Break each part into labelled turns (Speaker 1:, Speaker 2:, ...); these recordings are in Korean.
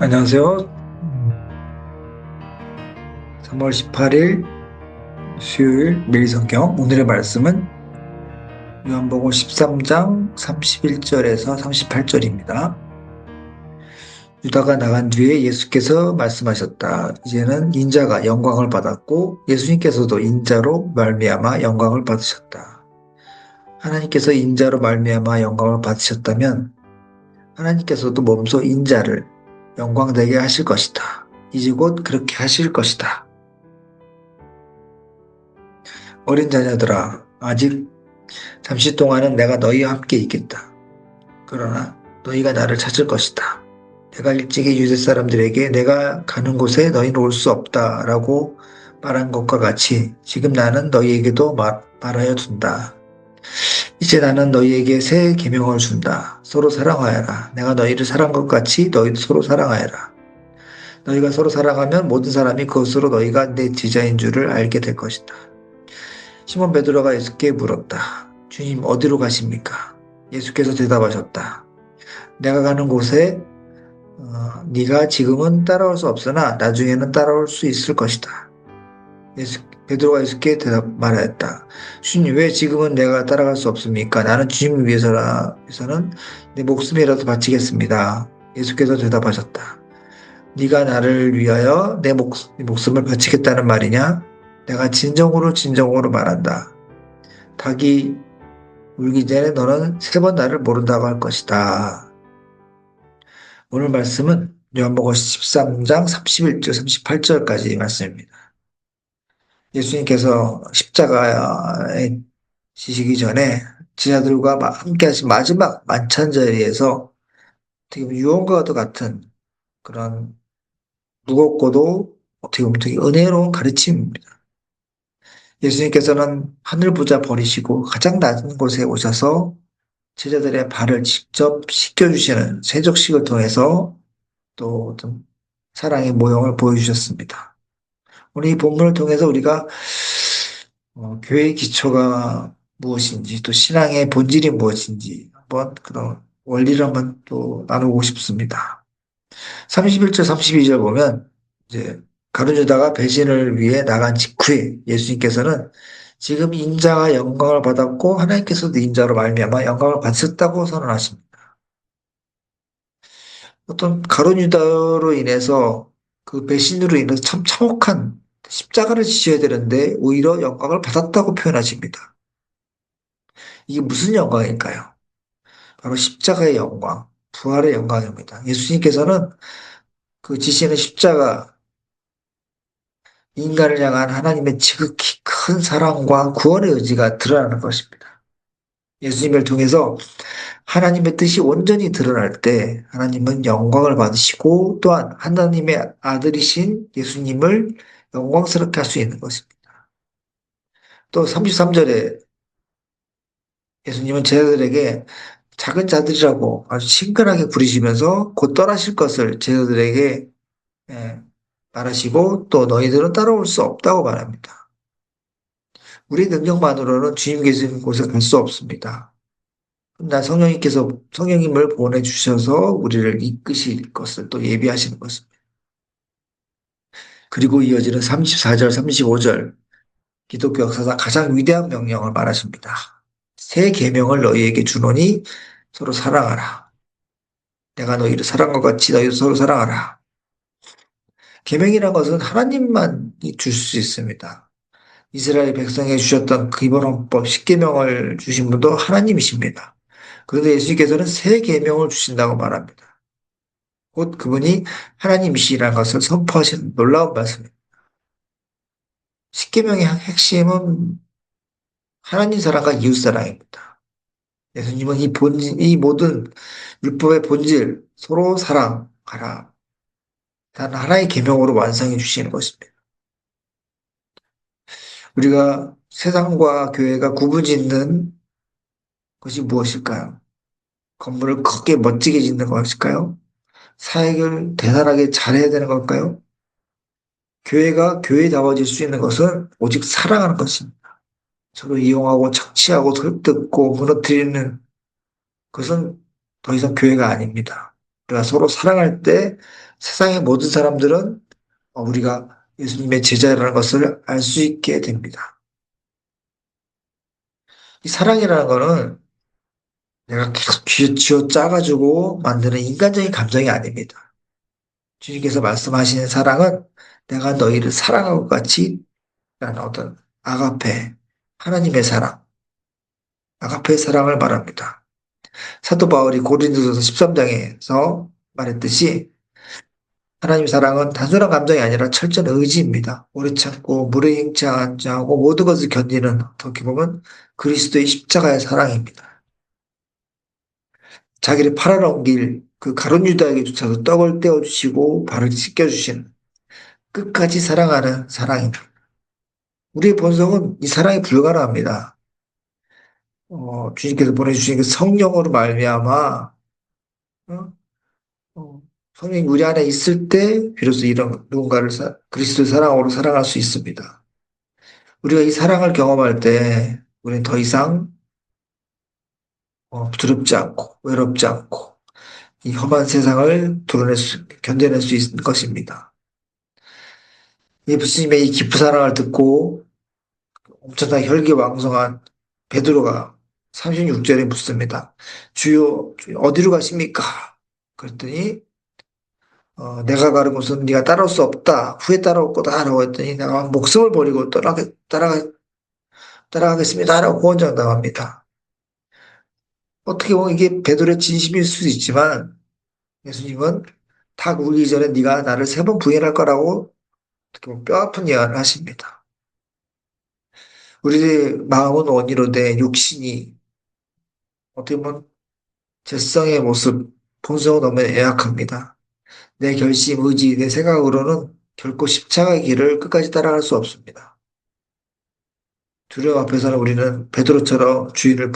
Speaker 1: 안녕하세요. 3월 18일 수요일 매일 성경 오늘의 말씀은 요한복음 13장 31절에서 38절입니다. 유다가 나간 뒤에 예수께서 말씀하셨다. 이제는 인자가 영광을 받았고 예수님께서도 인자로 말미암아 영광을 받으셨다. 하나님께서 인자로 말미암아 영광을 받으셨다면 하나님께서도 몸소 인자를 영광되게 하실 것이다. 이제 곧 그렇게 하실 것이다. 어린 자녀들아, 아직 잠시 동안은 내가 너희와 함께 있겠다. 그러나 너희가 나를 찾을 것이다. 내가 일찍이 유대 사람들에게 내가 가는 곳에 너희는 올 수 없다라고 말한 것과 같이 지금 나는 너희에게도 말하여 둔다. 이제 나는 너희에게 새 계명을 준다. 서로 사랑하여라. 내가 너희를 사랑한 것 같이 너희도 서로 사랑하여라. 너희가 서로 사랑하면 모든 사람이 그것으로 너희가 내 제자인 줄을 알게 될 것이다. 시몬 베드로가 예수께 물었다. 주님, 어디로 가십니까? 예수께서 대답하셨다. 내가 가는 곳에 네가 지금은 따라올 수 없으나 나중에는 따라올 수 있을 것이다. 베드로가 예수께 말하였다. 주님, 왜 지금은 내가 따라갈 수 없습니까? 나는 주님을 위해서는 내 목숨이라도 바치겠습니다. 예수께서 대답하셨다. 네가 나를 위하여 내 목숨을 바치겠다는 말이냐? 내가 진정으로 말한다. 닭이 울기 전에 너는 3번 나를 모른다고 할 것이다. 오늘 말씀은 요한복음 13장 31절 38절까지 말씀입니다. 예수님께서 십자가에 지시기 전에 제자들과 함께 하신 마지막 만찬 자리에서 어떻게 보면 유언과도 같은 그런 무겁고도 어떻게 보면 되게 은혜로운 가르침입니다. 예수님께서는 하늘 보좌 버리시고 가장 낮은 곳에 오셔서 제자들의 발을 직접 씻겨주시는 세족식을 통해서 또 어떤 사랑의 모형을 보여주셨습니다. 오늘 이 본문을 통해서 우리가 교회의 기초가 무엇인지 또 신앙의 본질이 무엇인지 한번 그런 원리를 한번 또 나누고 싶습니다. 31절 32절 보면 이제 가룟 유다가 배신을 위해 나간 직후에 예수님께서는 지금 인자가 영광을 받았고 하나님께서도 인자로 말미암아 영광을 받으셨다고 선언하십니다. 어떤 가룟 유다로 인해서 그 배신으로 인해서 참 참혹한 십자가를 지셔야 되는데 오히려 영광을 받았다고 표현하십니다. 이게 무슨 영광일까요? 바로 십자가의 영광, 부활의 영광입니다. 예수님께서는 그 지시는 십자가, 인간을 향한 하나님의 지극히 큰 사랑과 구원의 의지가 드러나는 것입니다. 예수님을 통해서 하나님의 뜻이 온전히 드러날 때 하나님은 영광을 받으시고 또한 하나님의 아들이신 예수님을 영광스럽게 할 수 있는 것입니다. 또 33절에 예수님은 제자들에게 작은 자들이라고 아주 친근하게 부르시면서 곧 떠나실 것을 제자들에게 예, 말하시고 또 너희들은 따라올 수 없다고 말합니다. 우리 능력만으로는 주님 계신 곳에 갈 수 없습니다. 나 성령님을 보내주셔서 우리를 이끄실 것을 또 예비하시는 것입니다. 그리고 이어지는 34절, 35절, 기독교 역사상 가장 위대한 명령을 말하십니다. 새 계명을 너희에게 주노니 서로 사랑하라. 내가 너희를 사랑한 것 같이 너희도 서로 사랑하라. 계명이라는 것은 하나님만 줄 수 있습니다. 이스라엘 백성에 주셨던 기본헌법 10계명을 주신 분도 하나님이십니다. 그런데 예수님께서는 새 계명을 주신다고 말합니다. 곧 그분이 하나님이시라는 것을 선포하시는 놀라운 말씀입니다. 10계명의 핵심은 하나님 사랑과 이웃 사랑입니다. 예수님은 이 모든 율법의 본질, 서로 사랑하라. 단 하나의 계명으로 완성해 주시는 것입니다. 우리가 세상과 교회가 구분짓는 것이 무엇일까요? 건물을 크게 멋지게 짓는 것일까요? 사역을 대단하게 잘해야 되는 걸까요? 교회가 교회다워질 수 있는 것은 오직 사랑하는 것입니다. 서로 이용하고 착취하고 설득고 무너뜨리는 것은 더 이상 교회가 아닙니다. 우리가 서로 사랑할 때 세상의 모든 사람들은 우리가 예수님의 제자라는 것을 알 수 있게 됩니다. 이 사랑이라는 거는 내가 계속 쥐어 짜가지고 만드는 인간적인 감정이 아닙니다. 주님께서 말씀하시는 사랑은 내가 너희를 사랑하고 같이 라는 어떤 아가페, 하나님의 사랑, 아가페의 사랑을 말합니다. 사도 바울이 고린도서 13장에서 말했듯이 하나님 사랑은 단순한 감정이 아니라 철저한 의지입니다. 오래 참고 물에 행치 않고 모든 것을 견디는 어떻게 보면 그리스도의 십자가의 사랑입니다. 자기를 팔아넘길 그 가룟 유다에게조차도 떡을 떼어주시고 발을 씻겨주시는 끝까지 사랑하는 사랑입니다. 우리의 본성은 이 사랑이 불가능합니다. 주님께서 보내주신 그 성령으로 말미암아 어? 성령이 우리 안에 있을 때 비로소 이런 누군가를 그리스도의 사랑으로 사랑할 수 있습니다. 우리가 이 사랑을 경험할 때 우리는 더 이상 두렵지 않고 외롭지 않고 이 험한 세상을 견뎌낼 수 있는 것입니다. 예수님의 이 깊은 사랑을 듣고 엄청나게 혈기왕성한 베드로가 36절에 묻습니다. 주여 어디로 가십니까? 그랬더니 내가 가는 곳은 네가 따라올 수 없다. 후에 따라올 거다. 라고 했더니 내가 목숨을 버리고 따라가겠습니다. 라고 구원장담합니다. 어떻게 보면 이게 베드로의 진심일 수도 있지만 예수님은 닭 울기 전에 네가 나를 3번 부인할 거라고 어떻게 보면 뼈아픈 예언을 하십니다. 우리의 마음은 원이로 돼 육신이 어떻게 보면 죄성의 모습, 본성은 너무 애약합니다. 내 결심, 의지, 내 생각으로는 결코 십자가의 길을 끝까지 따라갈 수 없습니다. 두려움 앞에서는 우리는 베드로처럼 주인을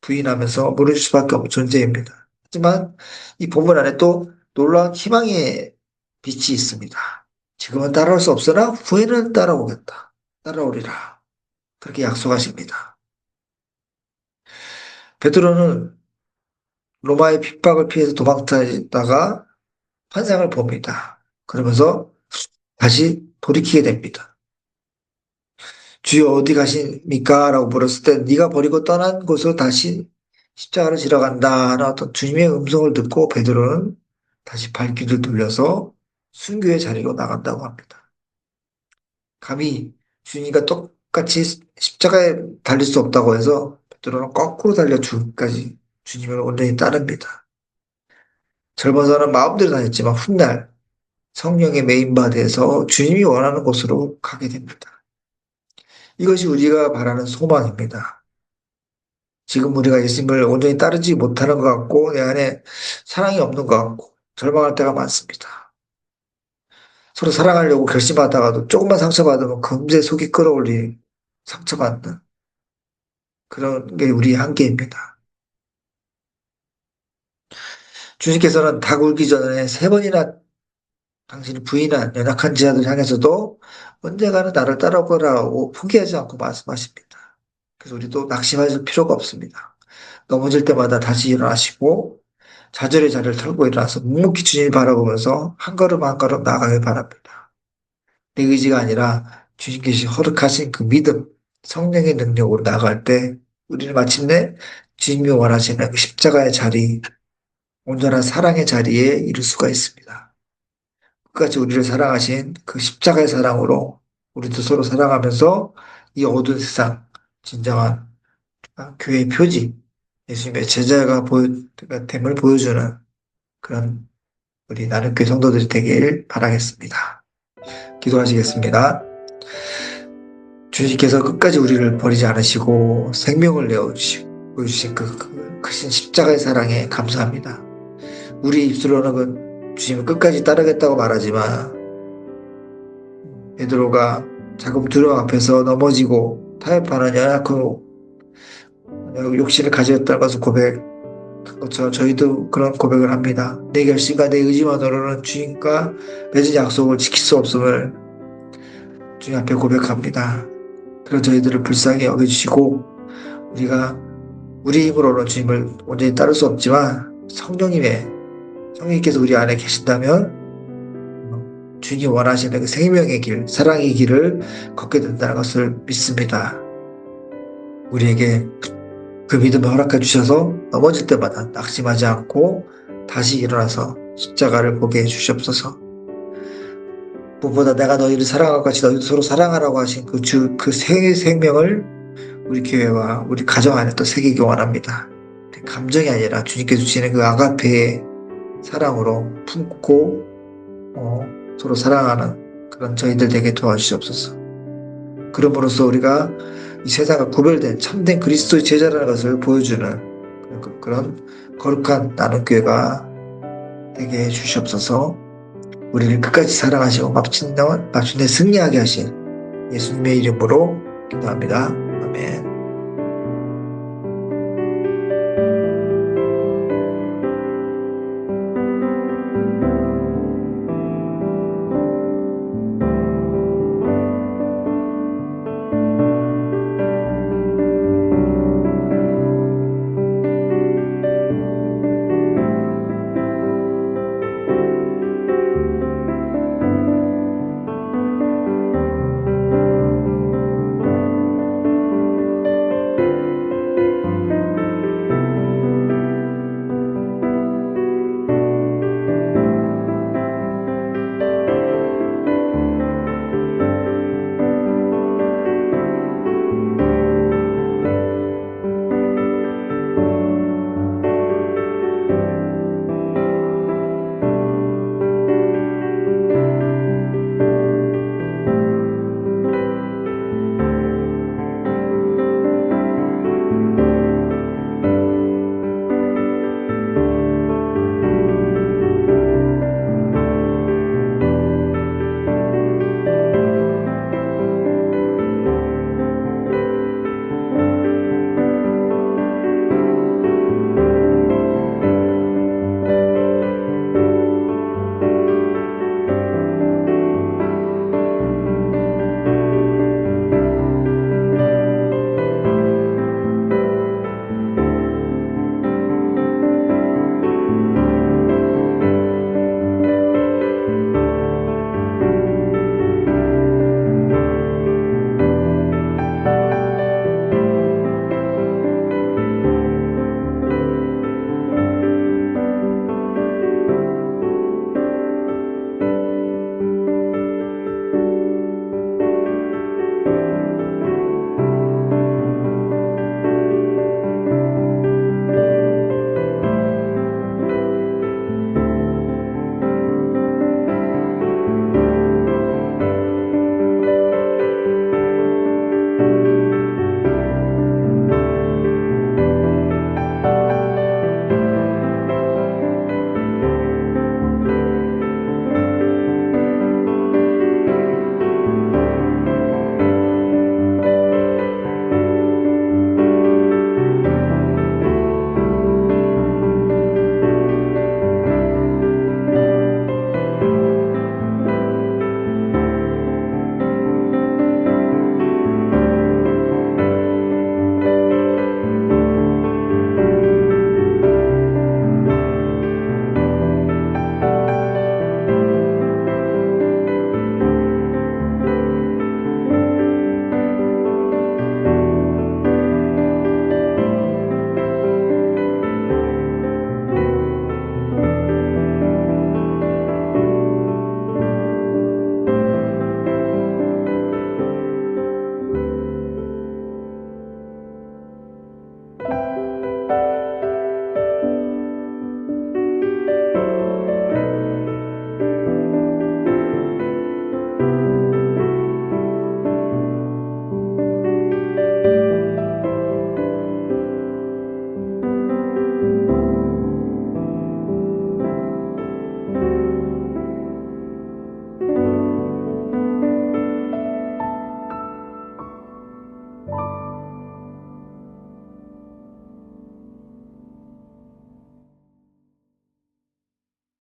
Speaker 1: 부인하면서 무너질 수밖에 없는 존재입니다. 하지만 이 본문 안에 또 놀라운 희망의 빛이 있습니다. 지금은 따라올 수 없으나 후에는 따라오겠다. 따라오리라. 그렇게 약속하십니다. 베드로는 로마의 핍박을 피해서 도망다니다가 환상을 봅니다. 그러면서 다시 돌이키게 됩니다. 주여 어디 가십니까? 라고 물었을 때 네가 버리고 떠난 곳으로 다시 십자가를 지러 간다 하는 어떤 주님의 음성을 듣고 베드로는 다시 발길을 돌려서 순교의 자리로 나간다고 합니다. 감히 주님과 똑같이 십자가에 달릴 수 없다고 해서 베드로는 거꾸로 달려 죽기까지 주님을 온전히 따릅니다. 젊어서는 마음대로 다녔지만 훗날 성령의 메인바디에서 주님이 원하는 곳으로 가게 됩니다. 이것이 우리가 바라는 소망입니다. 지금 우리가 예수님을 온전히 따르지 못하는 것 같고 내 안에 사랑이 없는 것 같고 절망할 때가 많습니다. 서로 사랑하려고 결심하다가도 조금만 상처받으면 금세 속이 끓어올리 상처받는 그런 게 우리의 한계입니다. 주님께서는 닭 울기 전에 3번이나 당신이 부인한 연약한 자들 향해서도 언젠가는 나를 따라올 거라고 포기하지 않고 말씀하십니다. 그래서 우리도 낙심할 필요가 없습니다. 넘어질 때마다 다시 일어나시고 좌절의 자리를 털고 일어나서 묵묵히 주님을 바라보면서 한 걸음 한 걸음 나아가길 바랍니다. 내 의지가 아니라 주님께서 허락하신 그 믿음, 성령의 능력으로 나아갈 때 우리는 마침내 주님이 원하시는 그 십자가의 자리, 온전한 사랑의 자리에 이를 수가 있습니다. 끝까지 우리를 사랑하신 그 십자가의 사랑으로 우리도 서로 사랑하면서 이 어두운 세상, 진정한 교회의 표지, 예수님의 제자가 됨을 보여주는 그런 우리 나눔교회 성도들이 되길 바라겠습니다. 기도하시겠습니다. 주님께서 끝까지 우리를 버리지 않으시고 생명을 보여주신 그 크신 십자가의 사랑에 감사합니다. 우리 입술로는 주님을 끝까지 따르겠다고 말하지만 베드로가 자금 두려움 앞에서 넘어지고 타협하는 연약하고 욕심을 가졌다는 것을 고백한 것처럼 저희도 그런 고백을 합니다. 내 결심과 내 의지만으로는 주님과 맺은 약속을 지킬 수 없음을 주님 앞에 고백합니다. 그런 저희들을 불쌍히 여겨주시고 우리가 우리 힘으로는 주님을 온전히 따를 수 없지만 성령님의 성령님께서 우리 안에 계신다면 주님 원하시는 그 생명의 길, 사랑의 길을 걷게 된다는 것을 믿습니다. 우리에게 그 믿음을 허락해 주셔서 넘어질 때마다 낙심하지 않고 다시 일어나서 십자가를 보게 해 주시옵소서. 무엇보다 내가 너희를 사랑할 것 같이 너희도 서로 사랑하라고 하신 그 생명을 우리 교회와 우리 가정 안에 또 새기기 원합니다. 감정이 아니라 주님께서 주시는 그 아가페의 사랑으로 품고 서로 사랑하는 그런 저희들 되게 도와주시옵소서. 그럼으로써 우리가 이 세상과 구별된 참된 그리스도의 제자라는 것을 보여주는 그런 거룩한 나눔교회가 되게 해주시옵소서. 우리를 끝까지 사랑하시고 마침내 승리하게 하신 예수님의 이름으로 기도합니다. 아멘.